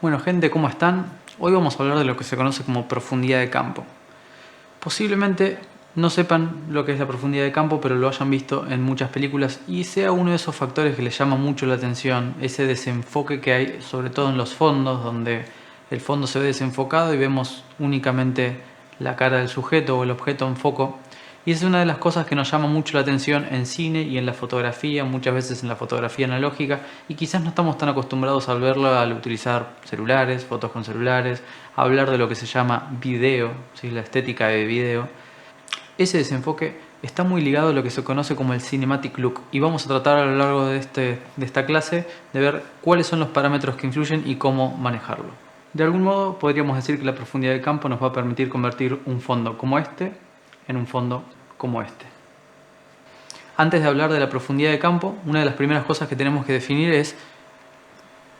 Bueno gente, ¿cómo están? Hoy vamos a hablar de lo que se conoce como profundidad de campo. Posiblemente no sepan lo que es la profundidad de campo, pero lo hayan visto en muchas películas y sea uno de esos factores que les llama mucho la atención, ese desenfoque que hay sobre todo en los fondos, donde el fondo se ve desenfocado y vemos únicamente la cara del sujeto o el objeto en foco. Y es una de las cosas que nos llama mucho la atención en cine y en la fotografía, muchas veces en la fotografía analógica, y quizás no estamos tan acostumbrados al verlo al utilizar celulares, fotos con celulares, a hablar de lo que se llama video, ¿sí? La estética de video. Ese desenfoque está muy ligado a lo que se conoce como el cinematic look, y vamos a tratar a lo largo de esta clase de ver cuáles son los parámetros que influyen y cómo manejarlo. De algún modo podríamos decir que la profundidad de campo nos va a permitir convertir un fondo como este en un fondo como este. Antes de hablar de la profundidad de campo, una de las primeras cosas que tenemos que definir es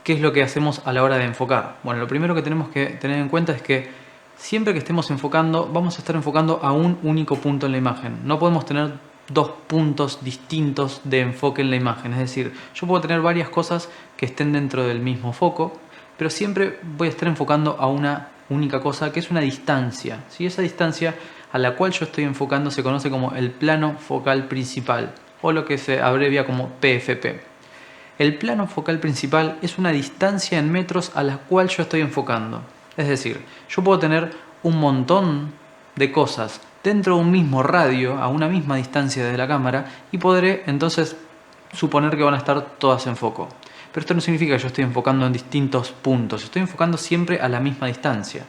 qué es lo que hacemos a la hora de enfocar. Bueno, lo primero que tenemos que tener en cuenta es que siempre que estemos enfocando, vamos a estar enfocando a un único punto en la imagen. No podemos tener dos puntos distintos de enfoque en la imagen. Es decir, yo puedo tener varias cosas que estén dentro del mismo foco, pero siempre voy a estar enfocando a una única cosa, que es una distancia. ¿Sí? Esa distancia a la cual yo estoy enfocando se conoce como el plano focal principal, o lo que se abrevia como PFP. El plano focal principal es una distancia en metros a la cual yo estoy enfocando. Es decir, yo puedo tener un montón de cosas dentro de un mismo radio, a una misma distancia de la cámara, y podré entonces suponer que van a estar todas en foco. Pero esto no significa que yo estoy enfocando en distintos puntos, estoy enfocando siempre a la misma distancia.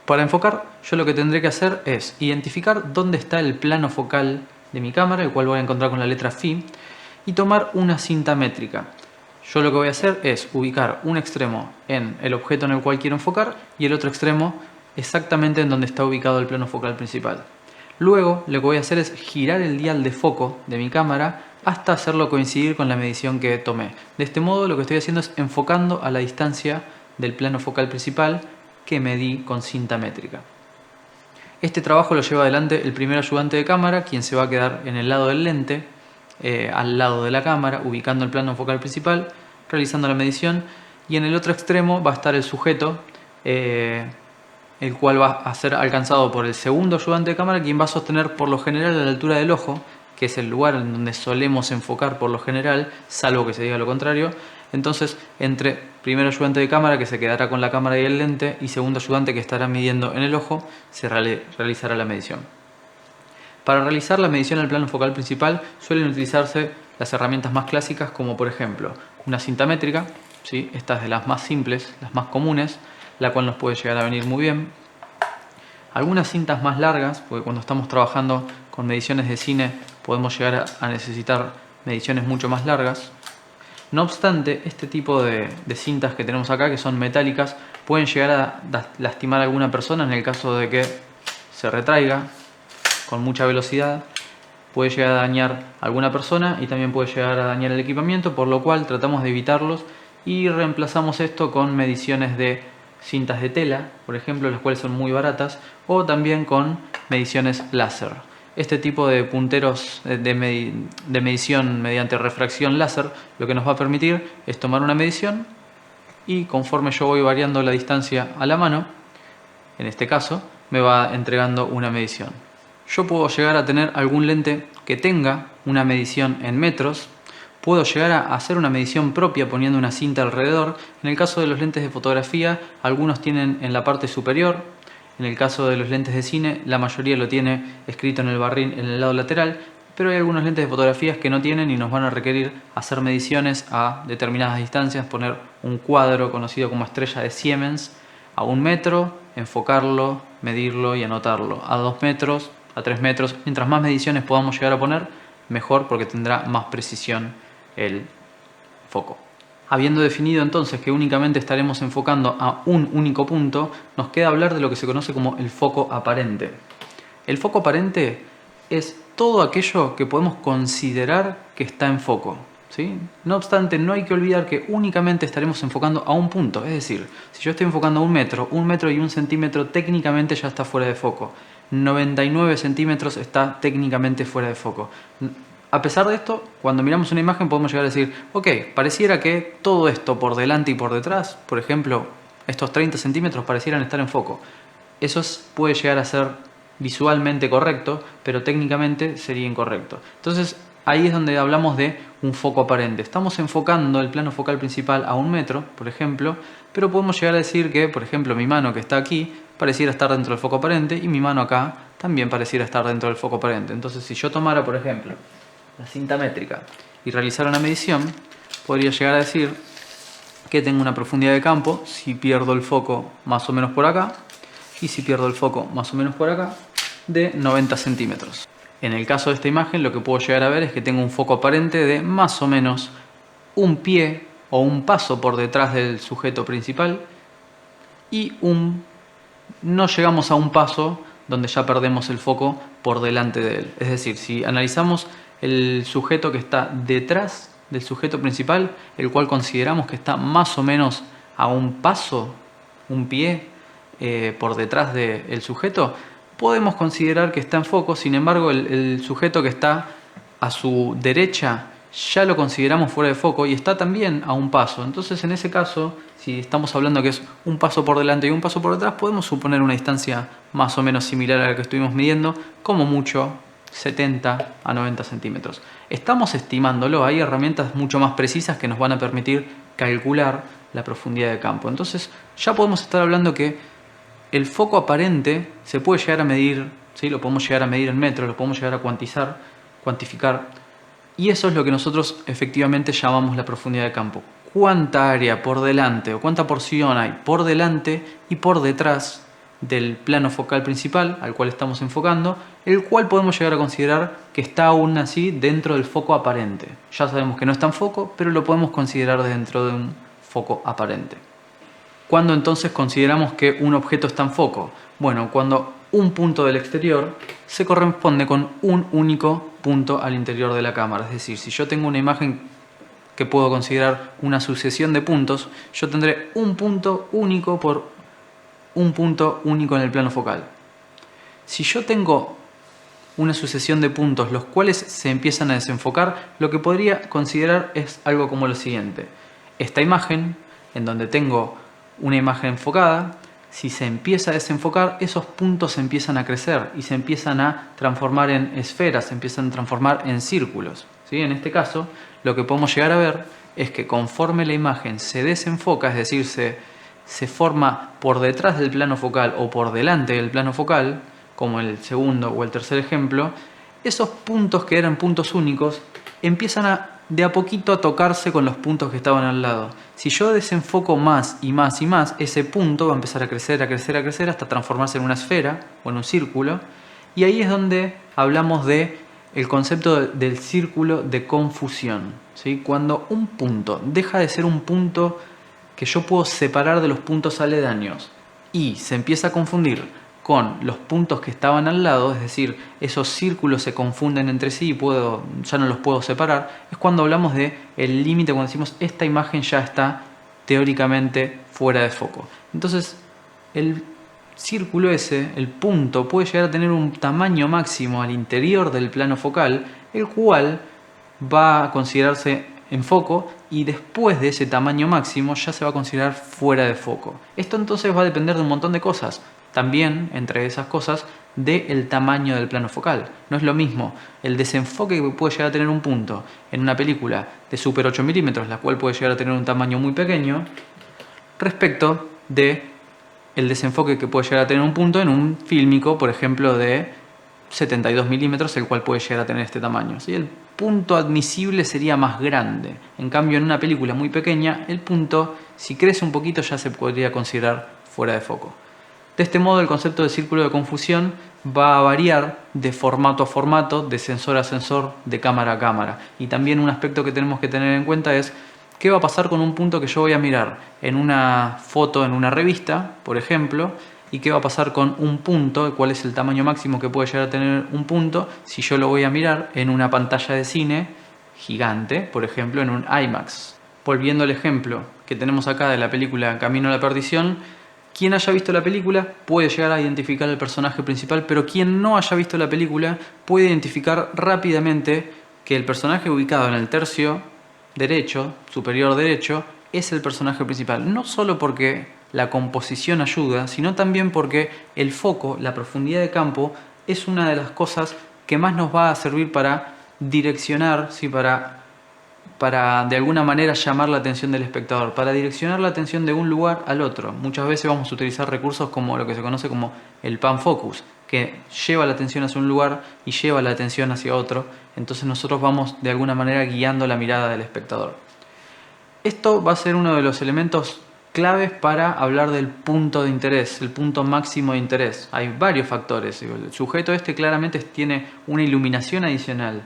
Para enfocar, yo lo que tendré que hacer es identificar dónde está el plano focal de mi cámara, el cual voy a encontrar con la letra Φ, y tomar una cinta métrica. Yo lo que voy a hacer es ubicar un extremo en el objeto en el cual quiero enfocar y el otro extremo exactamente en donde está ubicado el plano focal principal. Luego lo que voy a hacer es girar el dial de foco de mi cámara hasta hacerlo coincidir con la medición que tomé. De este modo lo que estoy haciendo es enfocando a la distancia del plano focal principal que medí con cinta métrica. Este trabajo lo lleva adelante el primer ayudante de cámara, quien se va a quedar en el lado del lente, al lado de la cámara, ubicando el plano focal principal, realizando la medición, y en el otro extremo va a estar el sujeto, el cual va a ser alcanzado por el segundo ayudante de cámara, quien va a sostener por lo general a la altura del ojo, que es el lugar en donde solemos enfocar por lo general, salvo que se diga lo contrario. Entonces, entre primer ayudante de cámara, que se quedará con la cámara y el lente, y segundo ayudante, que estará midiendo en el ojo, se realizará la medición. Para realizar la medición al plano focal principal suelen utilizarse las herramientas más clásicas, como por ejemplo una cinta métrica, ¿sí? Esta es de las más simples, las más comunes, la cual nos puede llegar a venir muy bien. Algunas cintas más largas, porque cuando estamos trabajando con mediciones de cine podemos llegar a necesitar mediciones mucho más largas. No obstante, este tipo de cintas que tenemos acá, que son metálicas, pueden llegar a lastimar a alguna persona en el caso de que se retraiga con mucha velocidad. Puede llegar a dañar a alguna persona y también puede llegar a dañar el equipamiento, por lo cual tratamos de evitarlos y reemplazamos esto con mediciones de cintas de tela, por ejemplo, las cuales son muy baratas, o también con mediciones láser. Este tipo de punteros de medición mediante refracción láser lo que nos va a permitir es tomar una medición y conforme yo voy variando la distancia a la mano, en este caso, me va entregando una medición. Yo puedo llegar a tener algún lente que tenga una medición en metros, puedo llegar a hacer una medición propia poniendo una cinta alrededor. En el caso de los lentes de fotografía, algunos tienen en la parte superior. En el caso de los lentes de cine, la mayoría lo tiene escrito en el barril en el lado lateral, pero hay algunos lentes de fotografías que no tienen y nos van a requerir hacer mediciones a determinadas distancias, poner un cuadro conocido como estrella de Siemens a 1 metro, enfocarlo, medirlo y anotarlo. A 2 metros, a 3 metros, mientras más mediciones podamos llegar a poner, mejor, porque tendrá más precisión el foco. Habiendo definido entonces que únicamente estaremos enfocando a un único punto, nos queda hablar de lo que se conoce como el foco aparente. El foco aparente es todo aquello que podemos considerar que está en foco, ¿sí? No obstante, no hay que olvidar que únicamente estaremos enfocando a un punto. Es decir, si yo estoy enfocando a 1 metro y 1 centímetro técnicamente ya está fuera de foco. 99 centímetros está técnicamente fuera de foco. A pesar de esto, cuando miramos una imagen podemos llegar a decir, ok, pareciera que todo esto por delante y por detrás, por ejemplo, estos 30 centímetros parecieran estar en foco. Eso puede llegar a ser visualmente correcto, pero técnicamente sería incorrecto. Entonces ahí es donde hablamos de un foco aparente. Estamos enfocando el plano focal principal a 1 metro, por ejemplo, pero podemos llegar a decir que, por ejemplo, mi mano que está aquí pareciera estar dentro del foco aparente y mi mano acá también pareciera estar dentro del foco aparente. Entonces, si yo tomara, por ejemplo, la cinta métrica y realizara una medición, podría llegar a decir que tengo una profundidad de campo, si pierdo el foco más o menos por acá, y si pierdo el foco más o menos por acá, de 90 centímetros. En el caso de esta imagen, lo que puedo llegar a ver es que tengo un foco aparente de más o menos un pie o un paso por detrás del sujeto principal y no llegamos a un paso donde ya perdemos el foco por delante de él. Es decir, si analizamos el sujeto que está detrás del sujeto principal, el cual consideramos que está más o menos a un paso, un pie por detrás del sujeto, podemos considerar que está en foco. Sin embargo, el sujeto que está a su derecha ya lo consideramos fuera de foco y está también a un paso. Entonces, en ese caso, si estamos hablando que es un paso por delante y un paso por detrás, podemos suponer una distancia más o menos similar a la que estuvimos midiendo, como mucho 70 a 90 centímetros. Estamos estimándolo, hay herramientas mucho más precisas que nos van a permitir calcular la profundidad de campo. Entonces, ya podemos estar hablando que el foco aparente se puede llegar a medir, ¿sí? Lo podemos llegar a medir en metros, lo podemos llegar a cuantificar, y eso es lo que nosotros efectivamente llamamos la profundidad de campo. ¿Cuánta área por delante o cuánta porción hay por delante y por detrás del plano focal principal al cual estamos enfocando, el cual podemos llegar a considerar que está aún así dentro del foco aparente? Ya sabemos que no está en foco, pero lo podemos considerar dentro de un foco aparente. ¿Cuándo entonces consideramos que un objeto está en foco? Bueno, cuando un punto del exterior se corresponde con un único punto al interior de la cámara. Es decir, si yo tengo una imagen que puedo considerar una sucesión de puntos, yo tendré un punto único por un punto único en el plano focal. Si yo tengo una sucesión de puntos los cuales se empiezan a desenfocar, lo que podría considerar es algo como lo siguiente. Esta imagen, en donde tengo una imagen enfocada, si se empieza a desenfocar, esos puntos empiezan a crecer y se empiezan a transformar en esferas, se empiezan a transformar en círculos, ¿sí? En este caso, lo que podemos llegar a ver es que conforme la imagen se desenfoca, es decir, se forma por detrás del plano focal o por delante del plano focal, como el segundo o el tercer ejemplo, esos puntos que eran puntos únicos empiezan de a poquito a tocarse con los puntos que estaban al lado. Si yo desenfoco más y más y más, ese punto va a empezar a crecer, a crecer, a crecer hasta transformarse en una esfera o en un círculo. Y ahí es donde hablamos de el concepto del círculo de confusión, ¿sí? Cuando un punto deja de ser un punto que yo puedo separar de los puntos aledaños y se empieza a confundir con los puntos que estaban al lado, es decir, esos círculos se confunden entre sí y ya no los puedo separar, es cuando hablamos de el límite, cuando decimos esta imagen ya está teóricamente fuera de foco. Entonces, el círculo ese, el punto, puede llegar a tener un tamaño máximo al interior del plano focal, el cual va a considerarse en foco y después de ese tamaño máximo ya se va a considerar fuera de foco. Esto entonces va a depender de un montón de cosas. También, entre esas cosas, del tamaño del plano focal. No es lo mismo el desenfoque que puede llegar a tener un punto en una película de Super 8 milímetros, la cual puede llegar a tener un tamaño muy pequeño, respecto de el desenfoque que puede llegar a tener un punto en un fílmico, por ejemplo, de 72 milímetros, el cual puede llegar a tener este tamaño, ¿sí? El punto admisible sería más grande. En cambio, en una película muy pequeña, el punto, si crece un poquito, ya se podría considerar fuera de foco. De este modo, el concepto de círculo de confusión va a variar de formato a formato, de sensor a sensor, de cámara a cámara. Y también un aspecto que tenemos que tener en cuenta es qué va a pasar con un punto que yo voy a mirar en una foto, en una revista, por ejemplo, y qué va a pasar con un punto, cuál es el tamaño máximo que puede llegar a tener un punto si yo lo voy a mirar en una pantalla de cine gigante, por ejemplo, en un IMAX. Volviendo al ejemplo que tenemos acá de la película Camino a la Perdición, quien haya visto la película puede llegar a identificar al personaje principal, pero quien no haya visto la película puede identificar rápidamente que el personaje ubicado en el tercio derecho, superior derecho, es el personaje principal. No solo porque la composición ayuda, sino también porque el foco, la profundidad de campo, es una de las cosas que más nos va a servir para direccionar, ¿sí? Para de alguna manera llamar la atención del espectador, para direccionar la atención de un lugar al otro. Muchas veces vamos a utilizar recursos como lo que se conoce como el pan focus, que lleva la atención hacia un lugar y lleva la atención hacia otro. Entonces nosotros vamos de alguna manera guiando la mirada del espectador. Esto va a ser uno de los elementos claves para hablar del punto de interés, el punto máximo de interés. Hay varios factores. El sujeto este claramente tiene una iluminación adicional,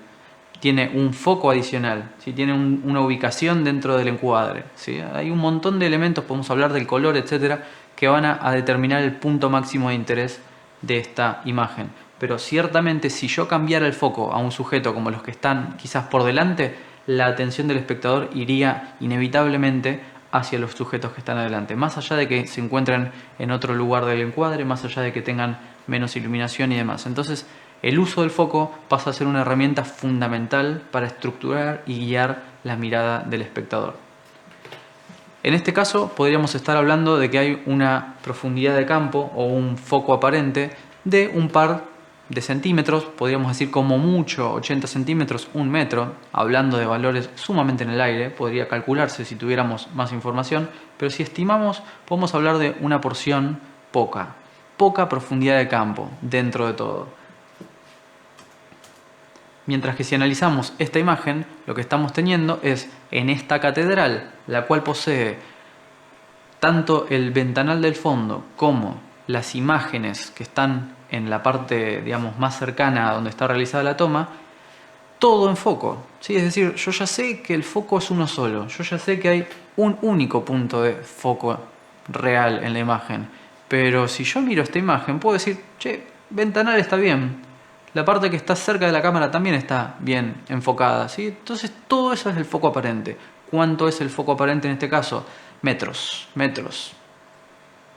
tiene un foco adicional, ¿sí? Tiene una ubicación dentro del encuadre, ¿sí? Hay un montón de elementos, podemos hablar del color, etcétera, que van a determinar el punto máximo de interés de esta imagen. Pero ciertamente si yo cambiara el foco a un sujeto como los que están quizás por delante, la atención del espectador iría inevitablemente hacia los sujetos que están adelante, más allá de que se encuentren en otro lugar del encuadre, más allá de que tengan menos iluminación y demás. Entonces, el uso del foco pasa a ser una herramienta fundamental para estructurar y guiar la mirada del espectador. En este caso podríamos estar hablando de que hay una profundidad de campo o un foco aparente de un par de centímetros, podríamos decir como mucho 80 centímetros, 1 metro, hablando de valores sumamente en el aire, podría calcularse si tuviéramos más información, pero si estimamos podemos hablar de una porción poca profundidad de campo dentro de todo. Mientras que si analizamos esta imagen, lo que estamos teniendo es en esta catedral, la cual posee tanto el ventanal del fondo como las imágenes que están en la parte, digamos, más cercana a donde está realizada la toma, todo en foco, ¿sí? Es decir, yo ya sé que el foco es uno solo, yo ya sé que hay un único punto de foco real en la imagen, pero si yo miro esta imagen puedo decir, che, ventanal está bien, la parte que está cerca de la cámara también está bien enfocada, ¿sí? Entonces todo eso es el foco aparente. ¿Cuánto es el foco aparente en este caso? Metros,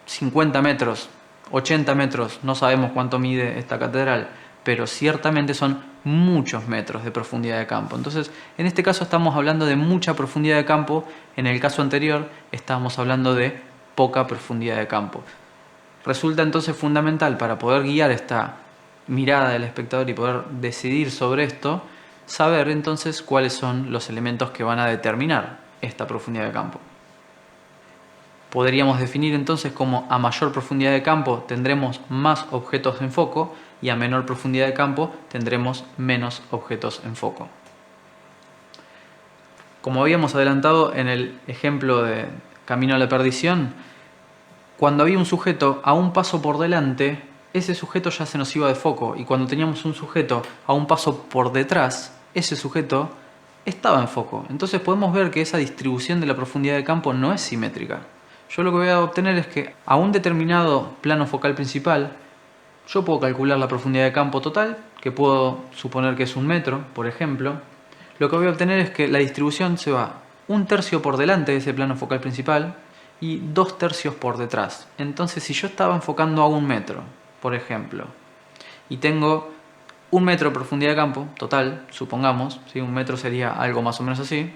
50 metros, 80 metros, no sabemos cuánto mide esta catedral, pero ciertamente son muchos metros de profundidad de campo. Entonces, en este caso estamos hablando de mucha profundidad de campo, en el caso anterior estábamos hablando de poca profundidad de campo. Resulta entonces fundamental para poder guiar esta mirada del espectador y poder decidir sobre esto, saber entonces cuáles son los elementos que van a determinar esta profundidad de campo. Podríamos definir entonces como a mayor profundidad de campo tendremos más objetos en foco y a menor profundidad de campo tendremos menos objetos en foco. Como habíamos adelantado en el ejemplo de Camino a la Perdición, cuando había un sujeto a un paso por delante, ese sujeto ya se nos iba de foco, y cuando teníamos un sujeto a un paso por detrás, ese sujeto estaba en foco. Entonces podemos ver que esa distribución de la profundidad de campo no es simétrica. Yo lo que voy a obtener es que a un determinado plano focal principal, yo puedo calcular la profundidad de campo total, que puedo suponer que es 1 metro, por ejemplo. Lo que voy a obtener es que la distribución se va 1/3 por delante de ese plano focal principal y 2/3 por detrás. Entonces, si yo estaba enfocando a 1 metro, por ejemplo, y tengo 1 metro de profundidad de campo total, supongamos, ¿sí? 1 metro sería algo más o menos así,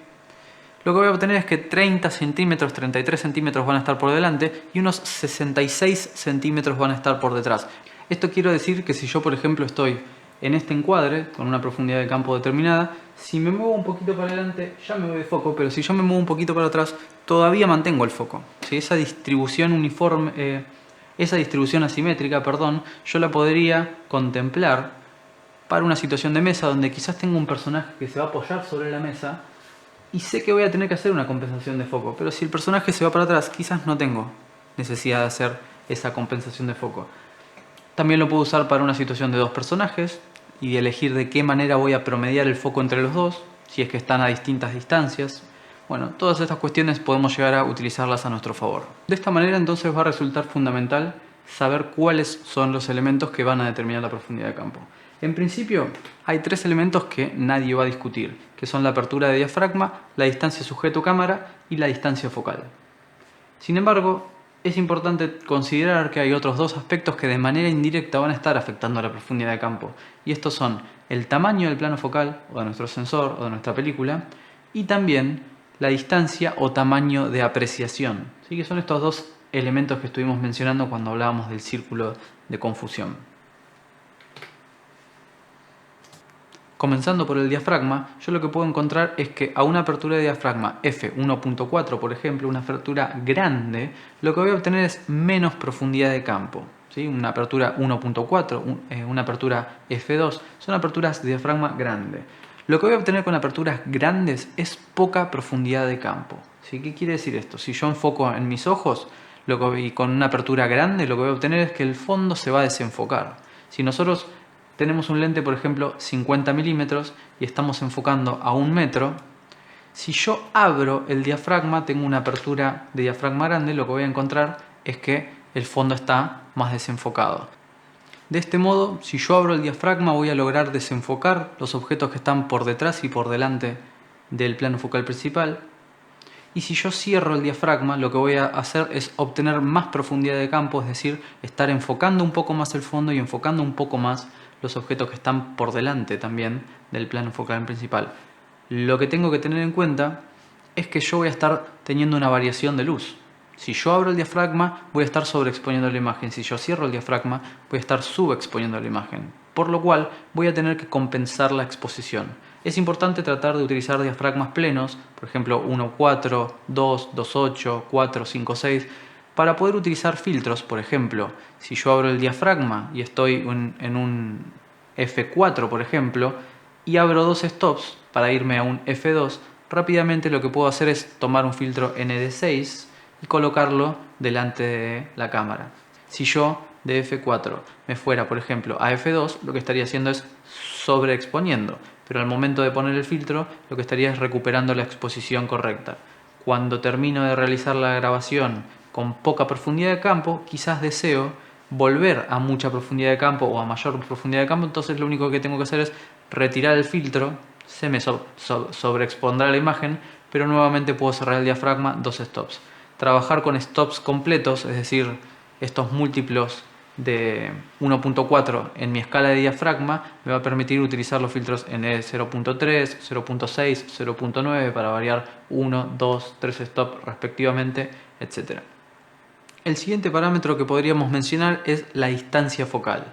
lo que voy a obtener es que 30 centímetros, 33 centímetros van a estar por delante y unos 66 centímetros van a estar por detrás. Esto quiere decir que si yo, por ejemplo, estoy en este encuadre con una profundidad de campo determinada, si me muevo un poquito para adelante ya me voy de foco, pero si yo me muevo un poquito para atrás todavía mantengo el foco, ¿sí? Esa distribución uniforme, esa distribución asimétrica, yo la podría contemplar para una situación de mesa donde quizás tengo un personaje que se va a apoyar sobre la mesa y sé que voy a tener que hacer una compensación de foco, pero si el personaje se va para atrás, quizás no tengo necesidad de hacer esa compensación de foco. También lo puedo usar para una situación de 2 personajes y de elegir de qué manera voy a promediar el foco entre los dos, si es que están a distintas distancias. Bueno, todas estas cuestiones podemos llegar a utilizarlas a nuestro favor. De esta manera entonces va a resultar fundamental saber cuáles son los elementos que van a determinar la profundidad de campo. En principio hay 3 elementos que nadie va a discutir, que son la apertura de diafragma, la distancia sujeto-cámara y la distancia focal. Sin embargo, es importante considerar que hay otros 2 aspectos que de manera indirecta van a estar afectando a la profundidad de campo, y estos son el tamaño del plano focal, o de nuestro sensor, o de nuestra película, y también la distancia o tamaño de apreciación. ¿Sí? Que son estos 2 elementos que estuvimos mencionando cuando hablábamos del círculo de confusión. Comenzando por el diafragma, yo lo que puedo encontrar es que a una apertura de diafragma f1.4, por ejemplo, una apertura grande, lo que voy a obtener es menos profundidad de campo. ¿Sí? Una apertura 1.4, una apertura f2, son aperturas de diafragma grande. Lo que voy a obtener con aperturas grandes es poca profundidad de campo. ¿Sí? ¿Qué quiere decir esto? Si yo enfoco en mis ojos y con una apertura grande, lo que voy a obtener es que el fondo se va a desenfocar. Si nosotros tenemos un lente, por ejemplo, 50 milímetros y estamos enfocando a 1 metro, si yo abro el diafragma, tengo una apertura de diafragma grande, lo que voy a encontrar es que el fondo está más desenfocado. De este modo, si yo abro el diafragma, voy a lograr desenfocar los objetos que están por detrás y por delante del plano focal principal. Y si yo cierro el diafragma, lo que voy a hacer es obtener más profundidad de campo, es decir, estar enfocando un poco más el fondo y enfocando un poco más los objetos que están por delante también del plano focal principal. Lo que tengo que tener en cuenta es que yo voy a estar teniendo una variación de luz. Si yo abro el diafragma, voy a estar sobreexponiendo la imagen. Si yo cierro el diafragma, voy a estar subexponiendo la imagen. Por lo cual, voy a tener que compensar la exposición. Es importante tratar de utilizar diafragmas plenos, por ejemplo 1.4, 2, 2.8, 4, 5, 6, para poder utilizar filtros. Por ejemplo, si yo abro el diafragma y estoy en un F4, por ejemplo, y abro dos stops para irme a un F2, rápidamente lo que puedo hacer es tomar un filtro ND6 y colocarlo delante de la cámara. Si yo de F4 me fuera, por ejemplo, a F2, lo que estaría haciendo es sobreexponiendo, pero al momento de poner el filtro, lo que estaría es recuperando la exposición correcta. Cuando termino de realizar la grabación con poca profundidad de campo, quizás deseo volver a mucha profundidad de campo o a mayor profundidad de campo, entonces lo único que tengo que hacer es retirar el filtro, se me sobreexpondrá la imagen, pero nuevamente puedo cerrar el diafragma, dos stops. Trabajar con stops completos, es decir, estos múltiplos de 1.4 en mi escala de diafragma, me va a permitir utilizar los filtros en 0.3, 0.6, 0.9 para variar 1, 2, 3 stops respectivamente, etc. El siguiente parámetro que podríamos mencionar es la distancia focal.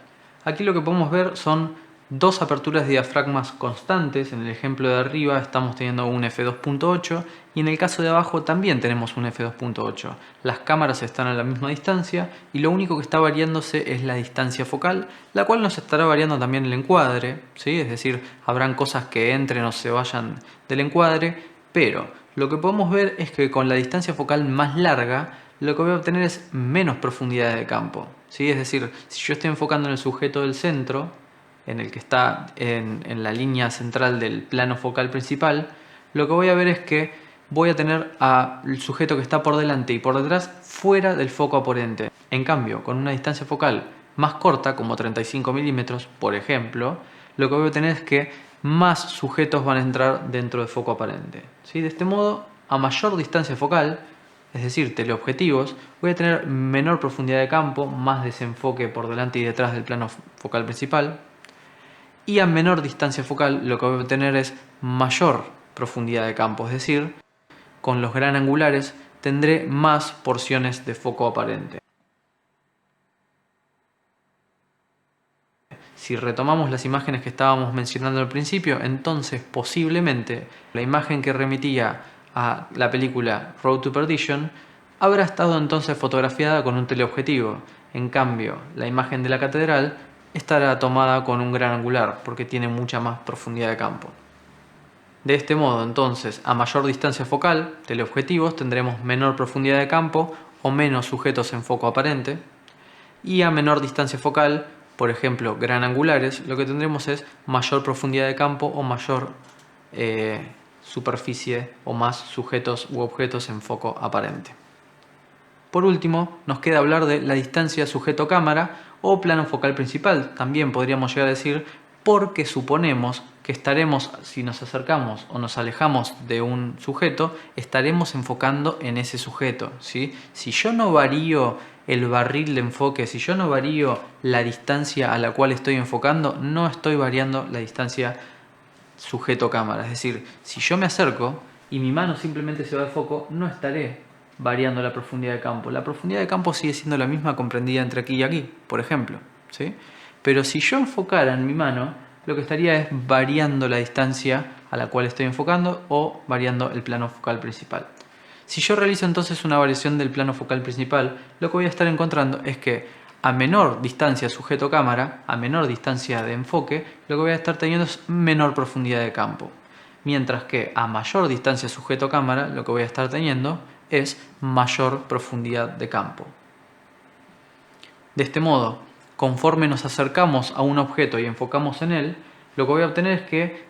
Aquí lo que podemos ver son dos aperturas de diafragmas constantes. En el ejemplo de arriba estamos teniendo un f2.8 y en el caso de abajo también tenemos un f2.8. Las cámaras están a la misma distancia y lo único que está variándose es la distancia focal, la cual nos estará variando también el encuadre, ¿sí? Es decir, habrán cosas que entren o se vayan del encuadre, pero lo que podemos ver es que con la distancia focal más larga, lo que voy a obtener es menos profundidad de campo, ¿sí? Es decir, si yo estoy enfocando en el sujeto del centro, en el que está en la línea central del plano focal principal, lo que voy a ver es que voy a tener al sujeto que está por delante y por detrás fuera del foco aparente. En cambio, con una distancia focal más corta, como 35 milímetros, por ejemplo, lo que voy a tener es que más sujetos van a entrar dentro del foco aparente, ¿sí? De este modo, a mayor distancia focal, es decir, teleobjetivos, voy a tener menor profundidad de campo, más desenfoque por delante y detrás del plano focal principal, y a menor distancia focal lo que voy a obtener es mayor profundidad de campo, es decir, con los gran angulares tendré más porciones de foco aparente. Si retomamos las imágenes que estábamos mencionando al principio, entonces posiblemente la imagen que remitía a la película Road to Perdition habrá estado entonces fotografiada con un teleobjetivo. En cambio, la imagen de la catedral estará tomada con un gran angular porque tiene mucha más profundidad de campo. De este modo, entonces, a mayor distancia focal, teleobjetivos, tendremos menor profundidad de campo o menos sujetos en foco aparente, y a menor distancia focal, por ejemplo, gran angulares, lo que tendremos es mayor profundidad de campo o mayor superficie o más sujetos u objetos en foco aparente. Por último, nos queda hablar de la distancia sujeto-cámara o plano focal principal. También podríamos llegar a decir porque suponemos que estaremos, si nos acercamos o nos alejamos de un sujeto, estaremos enfocando en ese sujeto, ¿sí? Si yo no varío el barril de enfoque, si yo no varío la distancia a la cual estoy enfocando, no estoy variando la distancia sujeto-cámara. Es decir, si yo me acerco y mi mano simplemente se va de foco, no estaré variando la profundidad de campo? La profundidad de campo sigue siendo la misma comprendida entre aquí y aquí, por ejemplo, ¿sí? Pero si yo enfocara en mi mano, lo que estaría es variando la distancia a la cual estoy enfocando o variando el plano focal principal. Si yo realizo entonces una variación del plano focal principal, lo que voy a estar encontrando es que a menor distancia sujeto cámara, a menor distancia de enfoque, lo que voy a estar teniendo es menor profundidad de campo. Mientras que a mayor distancia sujeto cámara, lo que voy a estar teniendo es mayor profundidad de campo. De este modo, conforme nos acercamos a un objeto y enfocamos en él, lo que voy a obtener es que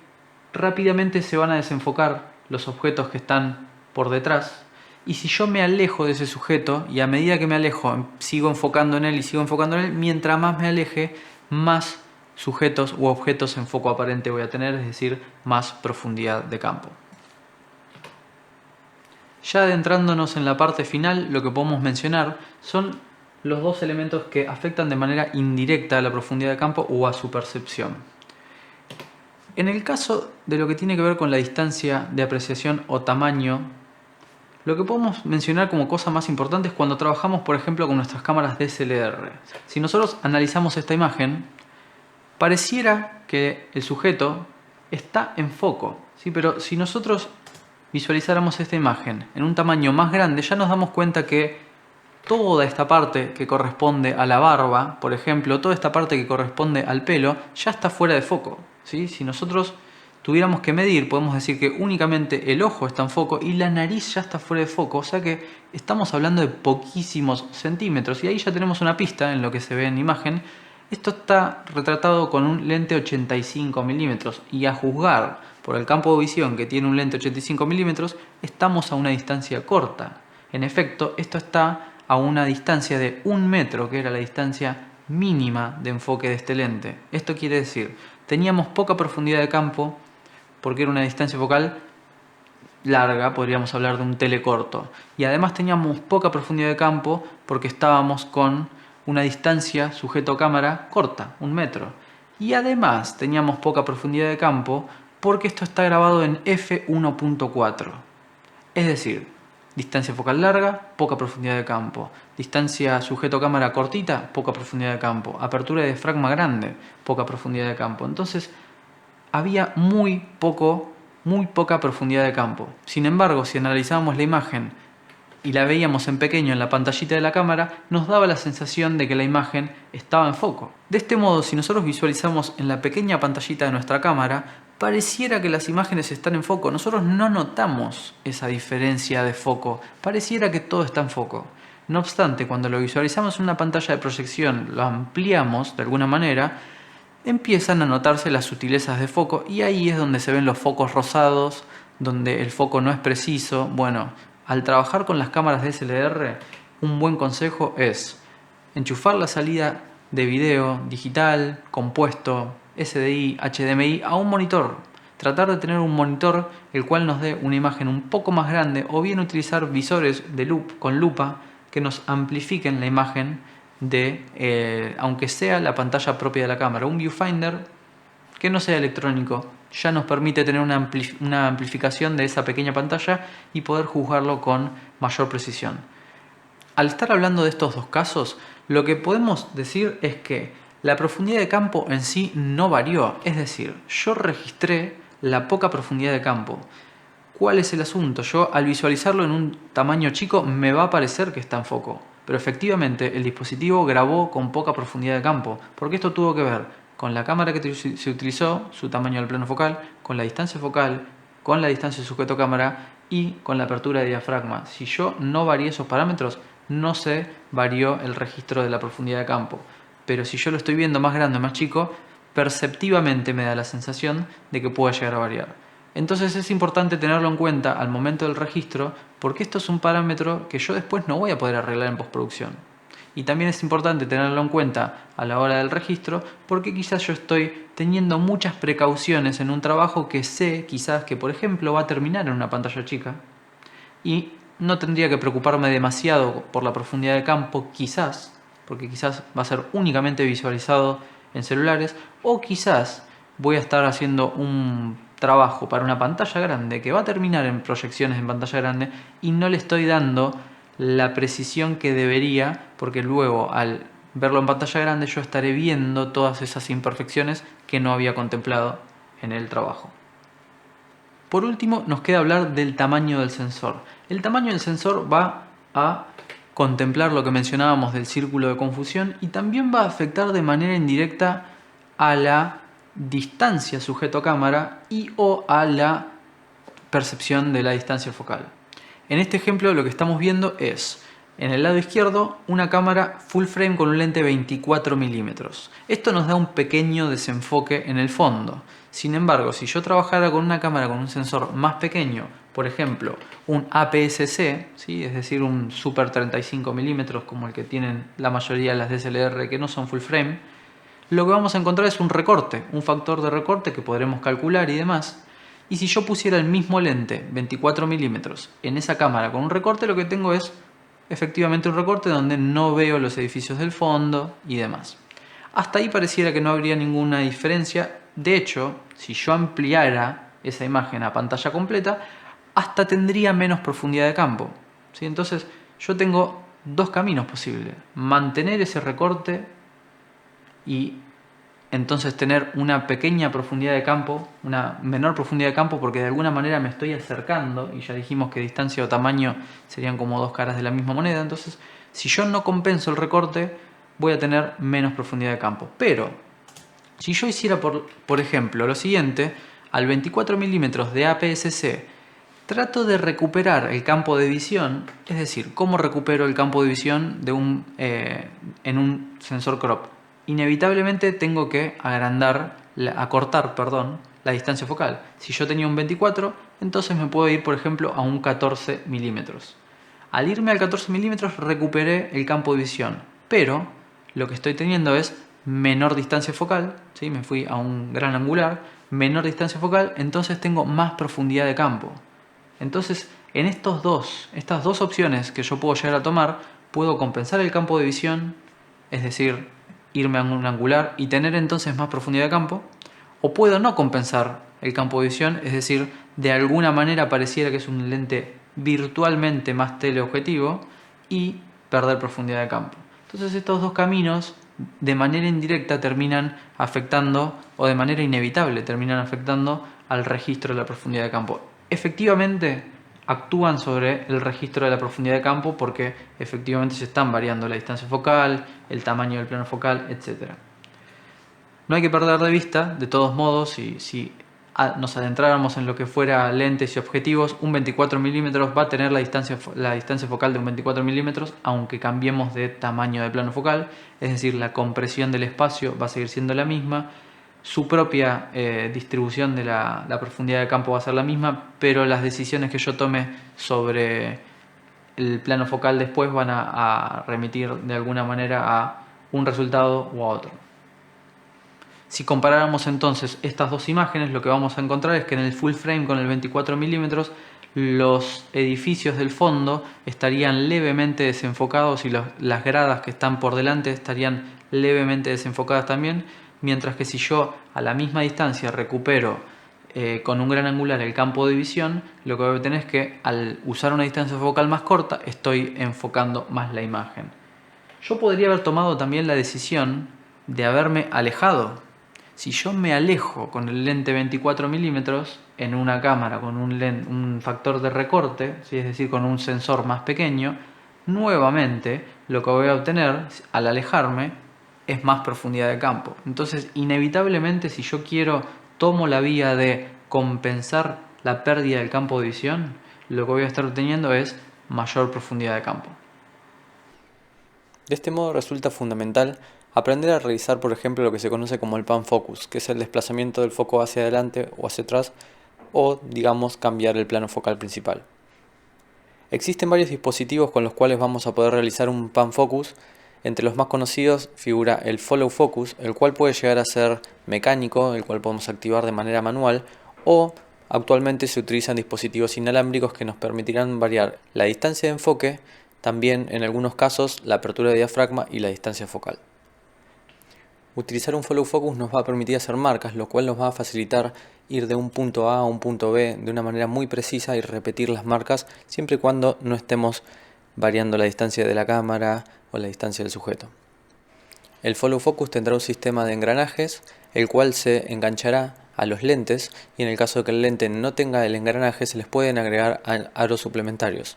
rápidamente se van a desenfocar los objetos que están por detrás. Y si yo me alejo de ese sujeto y a medida que me alejo sigo enfocando en él y sigo enfocando en él, mientras más me aleje, más sujetos u objetos en foco aparente voy a tener, es decir, más profundidad de campo. Ya adentrándonos en la parte final, lo que podemos mencionar son los dos elementos que afectan de manera indirecta a la profundidad de campo o a su percepción. En el caso de lo que tiene que ver con la distancia de apreciación o tamaño, lo que podemos mencionar como cosa más importante es cuando trabajamos, por ejemplo, con nuestras cámaras DSLR. Si nosotros analizamos esta imagen, pareciera que el sujeto está en foco, ¿sí? Pero si nosotros visualizáramos esta imagen en un tamaño más grande, ya nos damos cuenta que toda esta parte que corresponde a la barba, por ejemplo, toda esta parte que corresponde al pelo, ya está fuera de foco, ¿sí? Si nosotros tuviéramos que medir, podemos decir que únicamente el ojo está en foco y la nariz ya está fuera de foco, o sea que estamos hablando de poquísimos centímetros y ahí ya tenemos una pista en lo que se ve en imagen. Esto está retratado con un lente 85 milímetros y a juzgar por el campo de visión que tiene un lente 85 milímetros, estamos a una distancia corta. En efecto, esto está a una distancia de 1 metro, que era la distancia mínima de enfoque de este lente. Esto quiere decir, teníamos poca profundidad de campo porque era una distancia focal larga, podríamos hablar de un telecorto. Y además teníamos poca profundidad de campo porque estábamos con una distancia sujeto cámara corta, 1 metro. Y además teníamos poca profundidad de campo porque esto está grabado en f1.4. Es decir, distancia focal larga, poca profundidad de campo. Distancia sujeto cámara cortita, poca profundidad de campo. Apertura de diafragma grande, poca profundidad de campo. Entonces, había muy poca profundidad de campo. Sin embargo, si analizábamos la imagen y la veíamos en pequeño en la pantallita de la cámara, nos daba la sensación de que la imagen estaba en foco. De este modo, si nosotros visualizamos en la pequeña pantallita de nuestra cámara, pareciera que las imágenes están en foco. Nosotros no notamos esa diferencia de foco. Pareciera que todo está en foco. No obstante, cuando lo visualizamos en una pantalla de proyección, lo ampliamos de alguna manera, empiezan a notarse las sutilezas de foco y ahí es donde se ven los focos rosados, donde el foco no es preciso. Bueno, al trabajar con las cámaras DSLR, un buen consejo es enchufar la salida de video digital, compuesto, SDI, HDMI a un monitor. Tratar de tener un monitor el cual nos dé una imagen un poco más grande o bien utilizar visores de con lupa que nos amplifiquen la imagen de, aunque sea la pantalla propia de la cámara. Un viewfinder que no sea electrónico ya nos permite tener una amplificación de esa pequeña pantalla y poder juzgarlo con mayor precisión. Al estar hablando de estos dos casos, lo que podemos decir es que la profundidad de campo en sí no varió, es decir, yo registré la poca profundidad de campo. ¿Cuál es el asunto? Yo al visualizarlo en un tamaño chico me va a parecer que está en foco, pero efectivamente el dispositivo grabó con poca profundidad de campo, porque esto tuvo que ver con la cámara que se utilizó, su tamaño del plano focal, con la distancia focal, con la distancia sujeto cámara y con la apertura de diafragma. Si yo no varié esos parámetros, no se varió el registro de la profundidad de campo. Pero si yo lo estoy viendo más grande o más chico, perceptivamente me da la sensación de que pueda llegar a variar. Entonces es importante tenerlo en cuenta al momento del registro, porque esto es un parámetro que yo después no voy a poder arreglar en postproducción. Y también es importante tenerlo en cuenta a la hora del registro, porque quizás yo estoy teniendo muchas precauciones en un trabajo que sé quizás que, por ejemplo, va a terminar en una pantalla chica y no tendría que preocuparme demasiado por la profundidad de campo, quizás, porque quizás va a ser únicamente visualizado en celulares, o quizás voy a estar haciendo un trabajo para una pantalla grande que va a terminar en proyecciones en pantalla grande y no le estoy dando la precisión que debería, porque luego al verlo en pantalla grande yo estaré viendo todas esas imperfecciones que no había contemplado en el trabajo. Por último, nos queda hablar del tamaño del sensor. El tamaño del sensor va a contemplar lo que mencionábamos del círculo de confusión y también va a afectar de manera indirecta a la distancia sujeto a cámara y o a la percepción de la distancia focal. En este ejemplo lo que estamos viendo es, en el lado izquierdo, una cámara full frame con un lente 24 milímetros. Esto nos da un pequeño desenfoque en el fondo. Sin embargo, si yo trabajara con una cámara con un sensor más pequeño, por ejemplo, un APS-C, ¿sí? Es decir, un Super 35 milímetros como el que tienen la mayoría de las DSLR que no son full frame, lo que vamos a encontrar es un recorte, un factor de recorte que podremos calcular y demás. Y si yo pusiera el mismo lente, 24 milímetros, en esa cámara con un recorte, lo que tengo es efectivamente un recorte donde no veo los edificios del fondo y demás. Hasta ahí pareciera que no habría ninguna diferencia. De hecho, si yo ampliara esa imagen a pantalla completa, hasta tendría menos profundidad de campo, ¿sí? Entonces yo tengo dos caminos posibles: mantener ese recorte y entonces tener una pequeña profundidad de campo, una menor profundidad de campo, porque de alguna manera me estoy acercando, y ya dijimos que distancia o tamaño serían como dos caras de la misma moneda. Entonces, si yo no compenso el recorte, voy a tener menos profundidad de campo. Pero, si yo hiciera, por ejemplo, lo siguiente, al 24 milímetros de APS-C, trato de recuperar el campo de visión, es decir, ¿cómo recupero el campo de visión en un sensor crop? Inevitablemente tengo que acortar la distancia focal. Si yo tenía un 24, entonces me puedo ir, por ejemplo, a un 14 milímetros. Al irme al 14 milímetros recuperé el campo de visión, pero lo que estoy teniendo es menor distancia focal, ¿sí? Me fui a un gran angular, menor distancia focal, entonces tengo más profundidad de campo. Entonces, en estas dos opciones que yo puedo llegar a tomar, puedo compensar el campo de visión, es decir, irme a un angular y tener entonces más profundidad de campo, o puedo no compensar el campo de visión, es decir, de alguna manera pareciera que es un lente virtualmente más teleobjetivo y perder profundidad de campo. Entonces estos dos caminos de manera indirecta terminan afectando, o de manera inevitable terminan afectando al registro de la profundidad de campo. Efectivamente actúan sobre el registro de la profundidad de campo porque efectivamente se están variando la distancia focal, el tamaño del plano focal, etc. No hay que perder de vista, de todos modos, si nos adentráramos en lo que fuera lentes y objetivos, un 24 milímetros va a tener la distancia focal de un 24 milímetros, aunque cambiemos de tamaño de plano focal, es decir, la compresión del espacio va a seguir siendo la misma, su propia distribución de la profundidad de campo va a ser la misma, pero las decisiones que yo tome sobre el plano focal después van a remitir de alguna manera a un resultado o a otro. Si comparáramos entonces estas dos imágenes, lo que vamos a encontrar es que en el full frame con el 24 milímetros los edificios del fondo estarían levemente desenfocados y las gradas que están por delante estarían levemente desenfocadas también, mientras que si yo a la misma distancia recupero con un gran angular el campo de visión, lo que voy a obtener es que al usar una distancia focal más corta estoy enfocando más la imagen. Yo podría haber tomado también la decisión de haberme alejado. Si yo me alejo con el lente 24 milímetros en una cámara con un factor de recorte, ¿sí? Es decir, con un sensor más pequeño, nuevamente lo que voy a obtener al alejarme es más profundidad de campo. Entonces, inevitablemente, si yo tomo la vía de compensar la pérdida del campo de visión, lo que voy a estar obteniendo es mayor profundidad de campo. De este modo resulta fundamental aprender a realizar, por ejemplo, lo que se conoce como el pan focus, que es el desplazamiento del foco hacia adelante o hacia atrás, o, digamos, cambiar el plano focal principal. Existen varios dispositivos con los cuales vamos a poder realizar un pan focus. Entre los más conocidos figura el follow focus, el cual puede llegar a ser mecánico, el cual podemos activar de manera manual, o actualmente se utilizan dispositivos inalámbricos que nos permitirán variar la distancia de enfoque, también en algunos casos la apertura de diafragma y la distancia focal. Utilizar un follow focus nos va a permitir hacer marcas, lo cual nos va a facilitar ir de un punto A a un punto B de una manera muy precisa y repetir las marcas siempre y cuando no estemos variando la distancia de la cámara o la distancia del sujeto. El follow focus tendrá un sistema de engranajes, el cual se enganchará a los lentes, y en el caso de que el lente no tenga el engranaje se les pueden agregar aros suplementarios.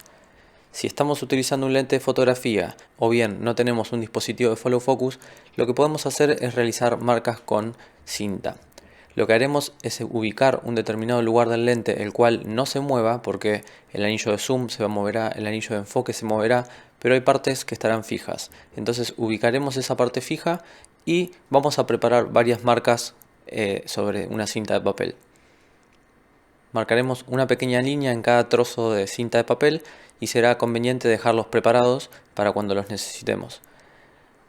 Si estamos utilizando un lente de fotografía o bien no tenemos un dispositivo de follow focus, lo que podemos hacer es realizar marcas con cinta. Lo que haremos es ubicar un determinado lugar del lente el cual no se mueva, porque el anillo de zoom se moverá, el anillo de enfoque se moverá, pero hay partes que estarán fijas. Entonces ubicaremos esa parte fija y vamos a preparar varias marcas sobre una cinta de papel. Marcaremos una pequeña línea en cada trozo de cinta de papel y será conveniente dejarlos preparados para cuando los necesitemos.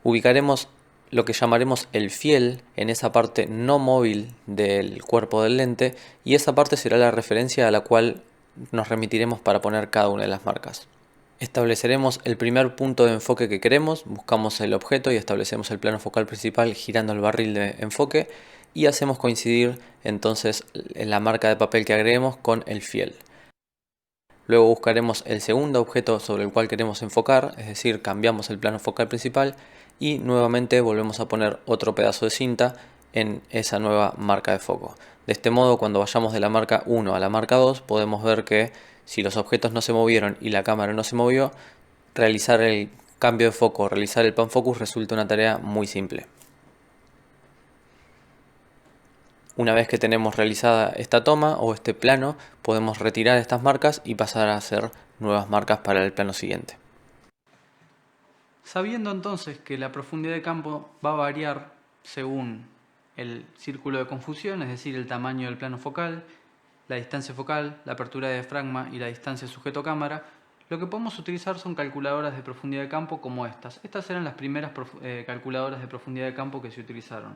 Ubicaremos lo que llamaremos el fiel en esa parte no móvil del cuerpo del lente, y esa parte será la referencia a la cual nos remitiremos para poner cada una de las marcas. Estableceremos el primer punto de enfoque que queremos, buscamos el objeto y establecemos el plano focal principal girando el barril de enfoque, y hacemos coincidir entonces la marca de papel que agreguemos con el fiel. Luego buscaremos el segundo objeto sobre el cual queremos enfocar, es decir, cambiamos el plano focal principal y nuevamente volvemos a poner otro pedazo de cinta en esa nueva marca de foco. De este modo, cuando vayamos de la marca 1 a la marca 2, podemos ver que si los objetos no se movieron y la cámara no se movió, realizar el cambio de foco, realizar el pan focus resulta una tarea muy simple. Una vez que tenemos realizada esta toma o este plano, podemos retirar estas marcas y pasar a hacer nuevas marcas para el plano siguiente. Sabiendo entonces que la profundidad de campo va a variar según el círculo de confusión, es decir, el tamaño del plano focal, la distancia focal, la apertura de diafragma y la distancia sujeto-cámara, lo que podemos utilizar son calculadoras de profundidad de campo como estas. Estas eran las primeras calculadoras de profundidad de campo que se utilizaron.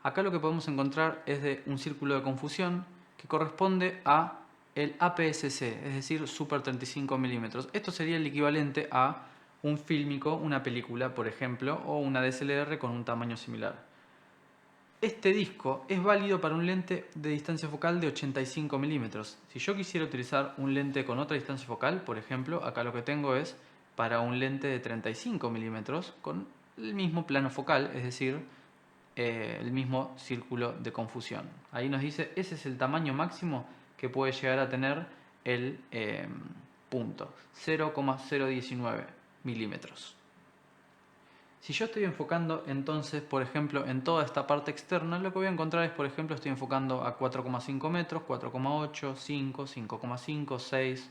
Acá lo que podemos encontrar es de un círculo de confusión que corresponde a el APS-C, es decir, Super 35 milímetros. Esto sería el equivalente a un fílmico, una película, por ejemplo, o una DSLR con un tamaño similar. Este disco es válido para un lente de distancia focal de 85 milímetros. Si yo quisiera utilizar un lente con otra distancia focal, por ejemplo, acá lo que tengo es para un lente de 35 milímetros con el mismo plano focal, es decir, el mismo círculo de confusión. Ahí nos dice, ese es el tamaño máximo que puede llegar a tener el punto, 0,019 milímetros. Si yo estoy enfocando entonces, por ejemplo, en toda esta parte externa, lo que voy a encontrar es, por ejemplo, estoy enfocando a 4,5 metros, 4,8, 5, 5,5, 6,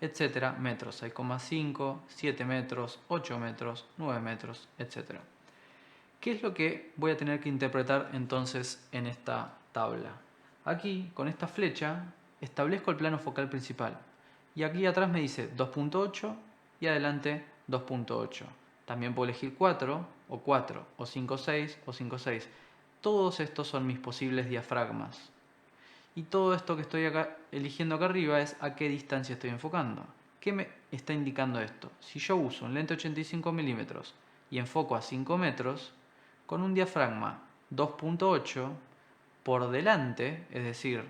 etcétera, metros, 6,5, 7 metros, 8 metros, 9 metros, etcétera. ¿Qué es lo que voy a tener que interpretar entonces en esta tabla? Aquí, con esta flecha, establezco el plano focal principal. Y aquí atrás me dice 2.8 y adelante 2.8. También puedo elegir 4 o 4 o 5.6 o 5.6. Todos estos son mis posibles diafragmas. Y todo esto que estoy acá eligiendo acá arriba es a qué distancia estoy enfocando. ¿Qué me está indicando esto? Si yo uso un lente 85 milímetros y enfoco a 5 metros, con un diafragma 2.8 por delante, es decir,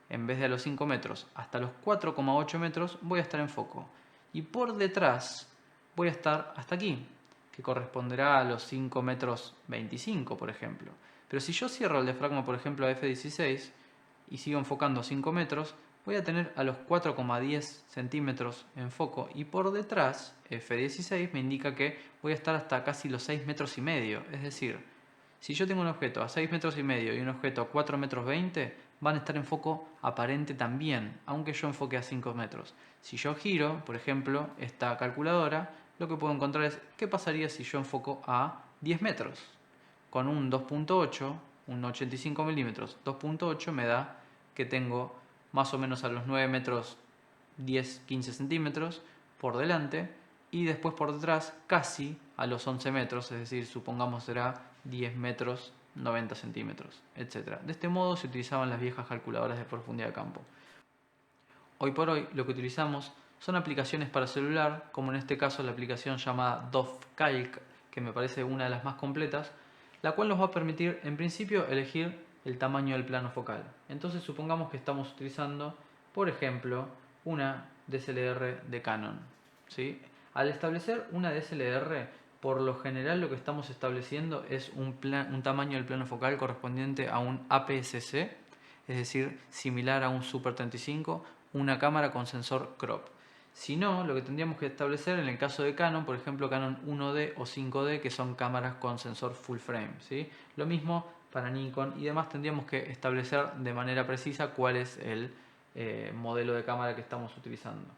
en vez de a los 5 metros, hasta los 4,8 metros voy a estar en foco. Y por detrás voy a estar hasta aquí, que corresponderá a los 5 metros 25, por ejemplo. Pero si yo cierro el diafragma, por ejemplo, a f16 y sigo enfocando 5 metros, voy a tener a los 4,10 centímetros en foco, y por detrás, F16 me indica que voy a estar hasta casi los 6 metros y medio. Es decir, si yo tengo un objeto a 6 metros y medio y un objeto a 4 metros 20, van a estar en foco aparente también, aunque yo enfoque a 5 metros. Si yo giro, por ejemplo, esta calculadora, lo que puedo encontrar es qué pasaría si yo enfoco a 10 metros. Con un 2.8, un 85 milímetros 2.8 me da que tengo más o menos a los 9 metros 10-15 centímetros por delante, y después por detrás casi a los 11 metros, es decir, supongamos será 10 metros 90 centímetros, etc. De este modo se utilizaban las viejas calculadoras de profundidad de campo. Hoy por hoy lo que utilizamos son aplicaciones para celular, como en este caso la aplicación llamada DovCalc, que me parece una de las más completas, la cual nos va a permitir en principio elegir el tamaño del plano focal. Entonces supongamos que estamos utilizando, por ejemplo, una DSLR de Canon, ¿sí? Al establecer una DSLR, por lo general lo que estamos estableciendo es un tamaño del plano focal correspondiente a un APS-C, es decir, similar a un Super 35, una cámara con sensor crop. Si no, lo que tendríamos que establecer en el caso de Canon, por ejemplo Canon 1D o 5D, que son cámaras con sensor full frame, ¿sí? Lo mismo para Nikon y demás, tendríamos que establecer de manera precisa cuál es el modelo de cámara que estamos utilizando.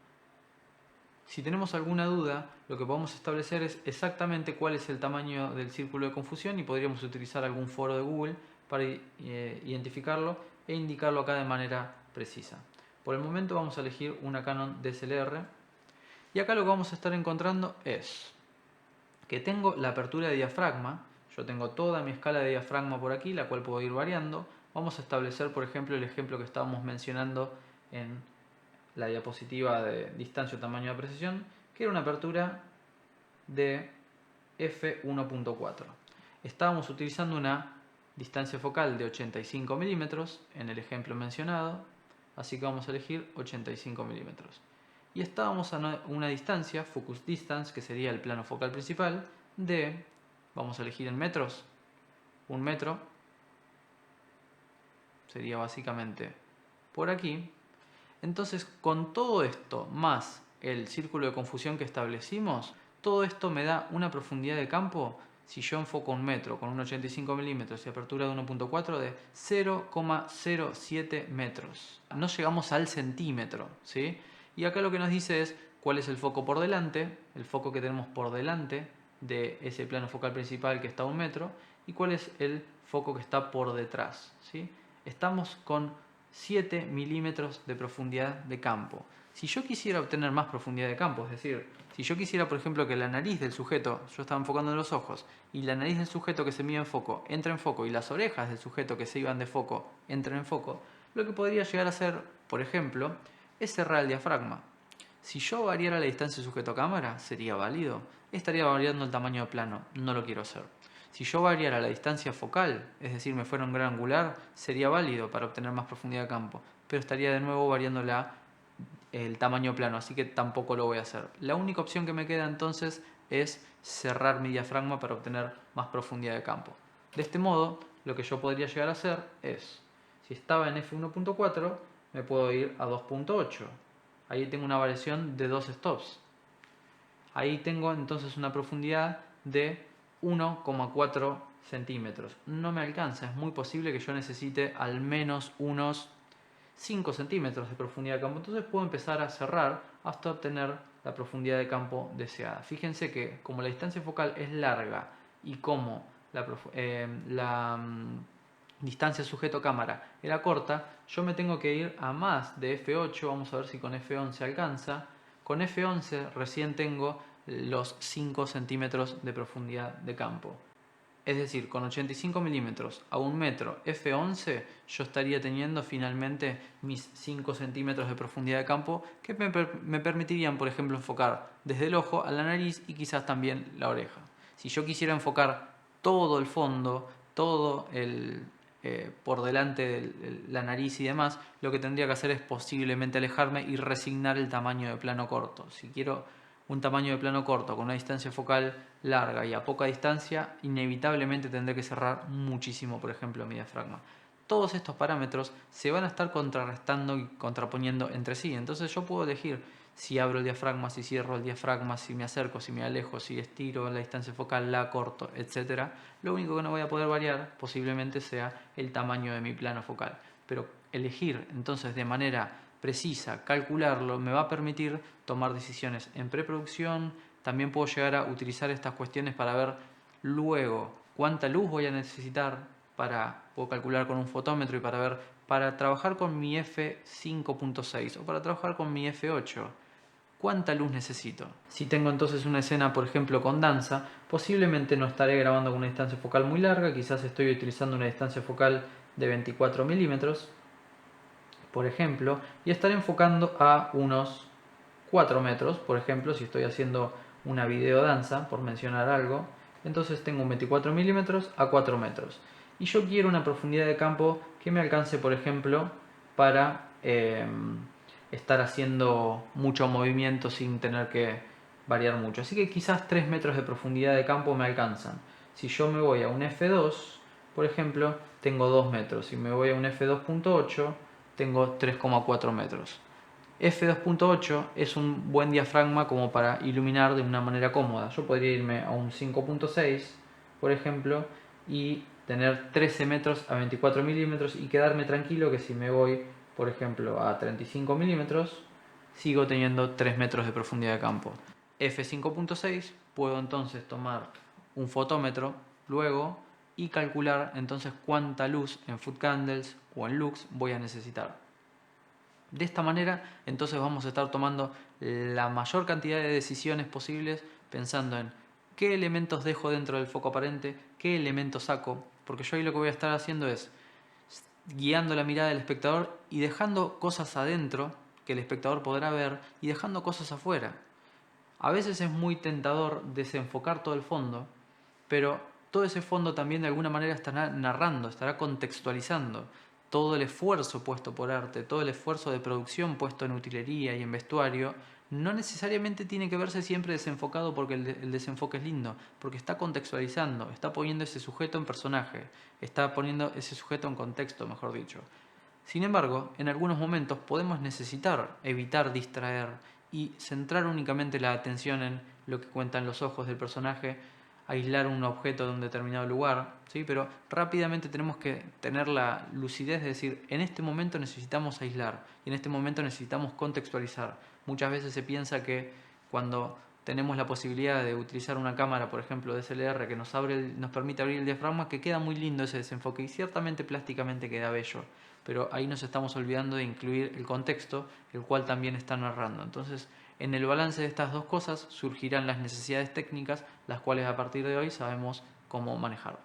Si tenemos alguna duda, lo que podemos establecer es exactamente cuál es el tamaño del círculo de confusión y podríamos utilizar algún foro de Google para identificarlo e indicarlo acá de manera precisa. Por el momento vamos a elegir una Canon DSLR y acá lo que vamos a estar encontrando es que tengo la apertura de diafragma. Yo tengo toda mi escala de diafragma por aquí, la cual puedo ir variando. Vamos a establecer, por ejemplo, el ejemplo que estábamos mencionando en la diapositiva de distancia o tamaño de precisión, que era una apertura de f1.4. Estábamos utilizando una distancia focal de 85 milímetros en el ejemplo mencionado, así que vamos a elegir 85 milímetros. Y estábamos a una distancia, focus distance, que sería el plano focal principal, de, vamos a elegir en metros, 1 metro, sería básicamente por aquí. Entonces, con todo esto, más el círculo de confusión que establecimos, todo esto me da una profundidad de campo, si yo enfoco 1 metro con un 85 milímetros y apertura de 1.4, de 0,07 metros. No llegamos al centímetro, ¿sí? Y acá lo que nos dice es cuál es el foco por delante, el foco que tenemos por delante de ese plano focal principal que está a 1 metro, y cuál es el foco que está por detrás, ¿sí? Estamos con 7 milímetros de profundidad de campo. Si yo quisiera obtener más profundidad de campo, es decir, si yo quisiera, por ejemplo, que la nariz del sujeto, yo estaba enfocando en los ojos, y la nariz del sujeto que se mide en foco entra en foco y las orejas del sujeto que se iban de foco entran en foco, lo que podría llegar a hacer, por ejemplo, es cerrar el diafragma. Si yo variara la distancia sujeto-cámara, sería válido. Estaría variando el tamaño de plano, no lo quiero hacer. Si yo variara la distancia focal, es decir, me fuera un gran angular, sería válido para obtener más profundidad de campo, pero estaría de nuevo variando el tamaño plano, así que tampoco lo voy a hacer. La única opción que me queda entonces es cerrar mi diafragma para obtener más profundidad de campo. De este modo, lo que yo podría llegar a hacer es, si estaba en f1.4, me puedo ir a 2.8. Ahí tengo una variación de 2 stops. Ahí tengo entonces una profundidad de 1,4 centímetros. No me alcanza, es muy posible que yo necesite al menos unos 5 centímetros de profundidad de campo. Entonces puedo empezar a cerrar hasta obtener la profundidad de campo deseada. Fíjense que como la distancia focal es larga y como la distancia sujeto-cámara era corta, yo me tengo que ir a más de f8. Vamos a ver si con f11 alcanza. Con f11 recién tengo los 5 centímetros de profundidad de campo. Es decir, con 85 milímetros a 1 metro f11 yo estaría teniendo finalmente mis 5 centímetros de profundidad de campo que me permitirían, por ejemplo, enfocar desde el ojo a la nariz y quizás también la oreja. Si yo quisiera enfocar todo el fondo, todo por delante de la nariz y demás, lo que tendría que hacer es posiblemente alejarme y resignar el tamaño de plano corto. Si quiero un tamaño de plano corto con una distancia focal larga y a poca distancia, inevitablemente tendré que cerrar muchísimo, por ejemplo, mi diafragma. Todos estos parámetros se van a estar contrarrestando y contraponiendo entre sí. Entonces yo puedo elegir si abro el diafragma, si cierro el diafragma, si me acerco, si me alejo, si estiro la distancia focal, la corto, etc. Lo único que no voy a poder variar posiblemente sea el tamaño de mi plano focal. Pero elegir entonces de manera precisa, calcularlo, me va a permitir tomar decisiones en preproducción. También puedo llegar a utilizar estas cuestiones para ver luego cuánta luz voy a necesitar, puedo calcular con un fotómetro y para trabajar con mi f5.6 o para trabajar con mi f8, ¿cuánta luz necesito? Si tengo entonces una escena, por ejemplo, con danza, posiblemente no estaré grabando con una distancia focal muy larga, quizás estoy utilizando una distancia focal de 24 milímetros, por ejemplo, y estaré enfocando a unos 4 metros, por ejemplo, si estoy haciendo una videodanza, por mencionar algo, entonces tengo un 24 milímetros a 4 metros. Y yo quiero una profundidad de campo que me alcance, por ejemplo, para estar haciendo mucho movimiento sin tener que variar mucho. Así que quizás 3 metros de profundidad de campo me alcanzan. Si yo me voy a un F2, por ejemplo, tengo 2 metros. Si me voy a un F2.8, tengo 3,4 metros. F2.8 es un buen diafragma como para iluminar de una manera cómoda. Yo podría irme a un 5.6, por ejemplo, y tener 13 metros a 24 milímetros y quedarme tranquilo que si me voy, por ejemplo, a 35 milímetros, sigo teniendo 3 metros de profundidad de campo. F5.6 puedo entonces tomar un fotómetro luego y calcular entonces cuánta luz en foot candles o en lux voy a necesitar. De esta manera entonces vamos a estar tomando la mayor cantidad de decisiones posibles pensando en qué elementos dejo dentro del foco aparente, qué elementos saco, porque yo ahí lo que voy a estar haciendo es guiando la mirada del espectador y dejando cosas adentro que el espectador podrá ver y dejando cosas afuera. A veces es muy tentador desenfocar todo el fondo, pero todo ese fondo también de alguna manera estará narrando, estará contextualizando todo el esfuerzo puesto por arte, todo el esfuerzo de producción puesto en utilería y en vestuario, no necesariamente tiene que verse siempre desenfocado porque el desenfoque es lindo, porque está contextualizando, está poniendo ese sujeto en personaje, está poniendo ese sujeto en contexto, mejor dicho. Sin embargo, en algunos momentos podemos necesitar evitar distraer y centrar únicamente la atención en lo que cuentan los ojos del personaje, aislar un objeto de un determinado lugar, ¿sí? Pero rápidamente tenemos que tener la lucidez de decir, en este momento necesitamos aislar y en este momento necesitamos contextualizar. Muchas veces se piensa que cuando tenemos la posibilidad de utilizar una cámara, por ejemplo, DSLR, que nos permite abrir el diafragma, que queda muy lindo ese desenfoque y ciertamente plásticamente queda bello, pero ahí nos estamos olvidando de incluir el contexto, el cual también está narrando. Entonces, en el balance de estas dos cosas surgirán las necesidades técnicas, las cuales a partir de hoy sabemos cómo manejar.